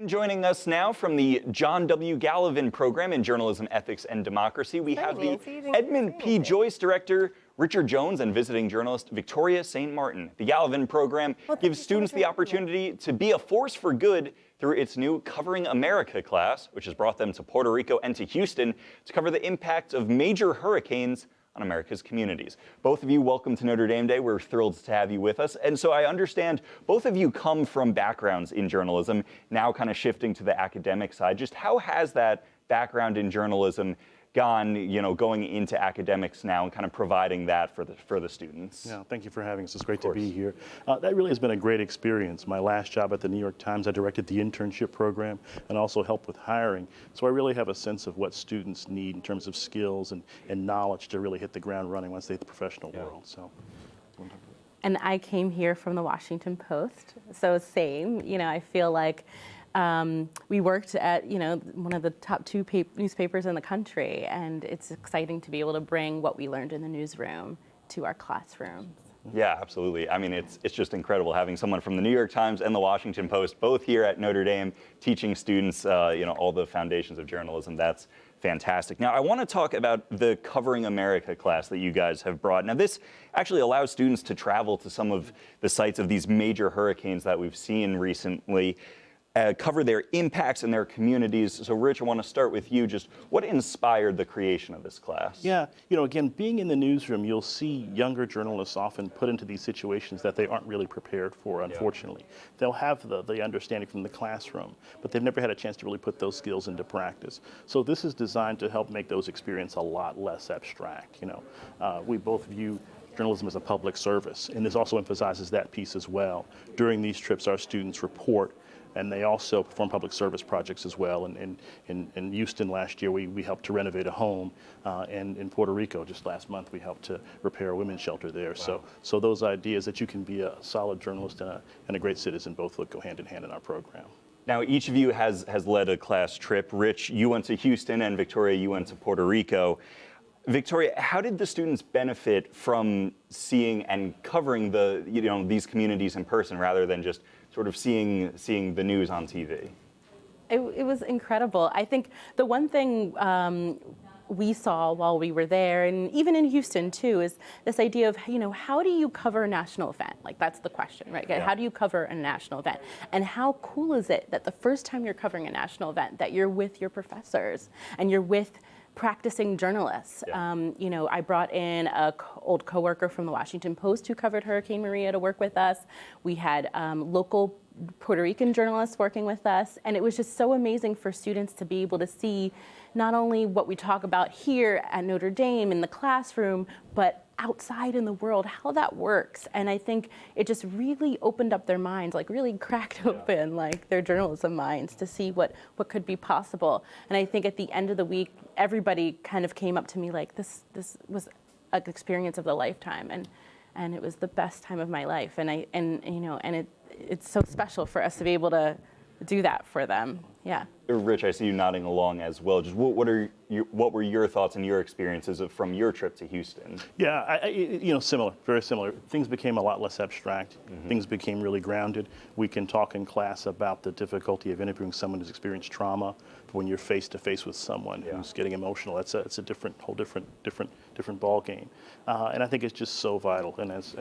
Joining us now from the John W. Gallivan program in Journalism, Ethics, and Democracy, we have the Edmund P. Joyce Director, Richard Jones, and visiting journalist Victoria St. Martin. The Gallivan program gives students the opportunity to be a force for good through its new Covering America class, which has brought them to Puerto Rico and to Houston to cover the impact of major hurricanes on America's communities. Both of you, welcome to Notre Dame Day. We're thrilled to have you with us. And so I understand both of you come from backgrounds in journalism, now kind of shifting to the academic side. Just how has that background in journalism gone, going into academics now and kind of providing that for the students? Yeah, thank you for having us. It's great to be here. That really has been a great experience. My last job at the New York Times, I directed the internship program and also helped with hiring. So I really have a sense of what students need in terms of skills and knowledge to really hit the ground running once they hit the professional world. So. And I came here from the Washington Post, so same. I feel like we worked at, one of the top two newspapers in the country, and it's exciting to be able to bring what we learned in the newsroom to our classrooms. Yeah, absolutely. I mean, it's just incredible having someone from the New York Times and the Washington Post both here at Notre Dame teaching students, all the foundations of journalism. That's fantastic. Now, I want to talk about the Covering America class that you guys have brought. Now, this actually allows students to travel to some of the sites of these major hurricanes that we've seen recently, cover their impacts in their communities. So, Rich, I want to start with you. Just what inspired the creation of this class? Yeah, again, being in the newsroom, you'll see younger journalists often put into these situations that they aren't really prepared for, unfortunately. Yeah. They'll have the understanding from the classroom, but they've never had a chance to really put those skills into practice. So this is designed to help make those experiences a lot less abstract. We both view journalism as a public service, and this also emphasizes that piece as well. During these trips, our students report, and they also perform public service projects as well. And in Houston last year, we helped to renovate a home. And in Puerto Rico, just last month, we helped to repair a women's shelter there. Wow. So those ideas that you can be a solid journalist and a great citizen both go hand in hand in our program. Now, each of you has led a class trip. Rich, you went to Houston, and Victoria, you went to Puerto Rico. Victoria, how did the students benefit from seeing and covering these communities in person rather than just sort of seeing the news on TV? It was incredible. I think the one thing we saw while we were there, and even in Houston too, is this idea of, how do you cover a national event? Like, that's the question, right? Yeah. How do you cover a national event? And how cool is it that the first time you're covering a national event, that you're with your professors and you're with practicing journalists. Yeah. I brought in an old coworker from the Washington Post who covered Hurricane Maria to work with us. We had local Puerto Rican journalists working with us, and it was just so amazing for students to be able to see not only what we talk about here at Notre Dame in the classroom, but outside in the world, how that works. And I think it just really opened up their minds, like really cracked open like their journalism minds to see what could be possible. And I think at the end of the week, everybody kind of came up to me like, this was an experience of the lifetime, and it was the best time of my life. And it's so special for us to be able to do that for them. Yeah. Rich, I see you nodding along as well. Just what were your thoughts and your experiences from your trip to Houston? Yeah, similar, very similar. Things became a lot less abstract. Mm-hmm. Things became really grounded. We can talk in class about the difficulty of interviewing someone who's experienced trauma. But when you're face to face with someone who's getting emotional, it's a whole different ball game. And I think it's just so vital. And as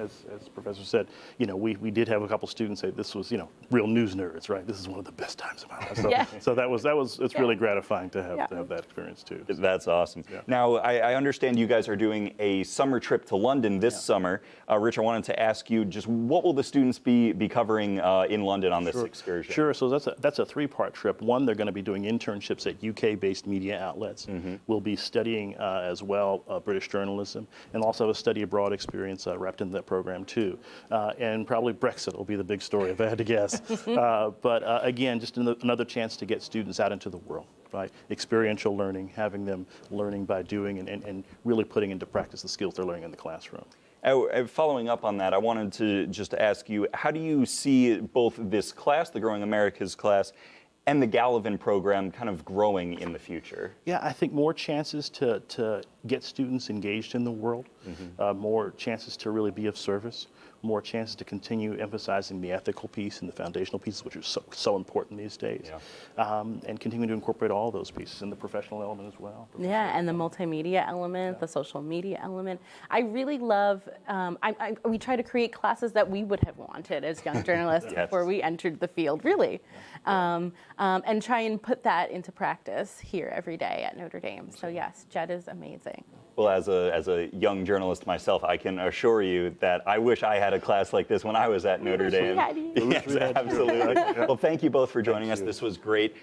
Professor said, we did have a couple students say this was, real news nerds, right? This is one of the best times of my life. So it's really gratifying to have that experience too. That's awesome. Yeah. Now, I understand you guys are doing a summer trip to London this summer. Rich, I wanted to ask you just what will the students be covering in London on this excursion? Sure. So that's a three-part trip. One, they're going to be doing internships at UK-based media outlets. Mm-hmm. We'll be studying as well British journalism, and also have a study abroad experience wrapped into that program too. And probably Brexit will be the big story if I had to guess. But again, just another chance to get students out into the world, right? Experiential learning, having them learning by doing and really putting into practice the skills they're learning in the classroom. Following up on that, I wanted to just ask you, how do you see both this class, the Growing Americas class, and the Gallivan program kind of growing in the future? Yeah, I think more chances to get students engaged in the world, more chances to really be of service, more chances to continue emphasizing the ethical piece and the foundational pieces, which are so important these days, and continue to incorporate all those pieces in the professional element as well. Yeah, and the multimedia element, the social media element. I really love, we try to create classes that we would have wanted as young journalists before we entered the field, really, and try and put that into practice here every day at Notre Dame. So yes, Jed is amazing. Well, as a young journalist myself, I can assure you that I wish I had a class like this when I was at Notre Dame. Yes, absolutely. Well, thank you both for joining us. This was great.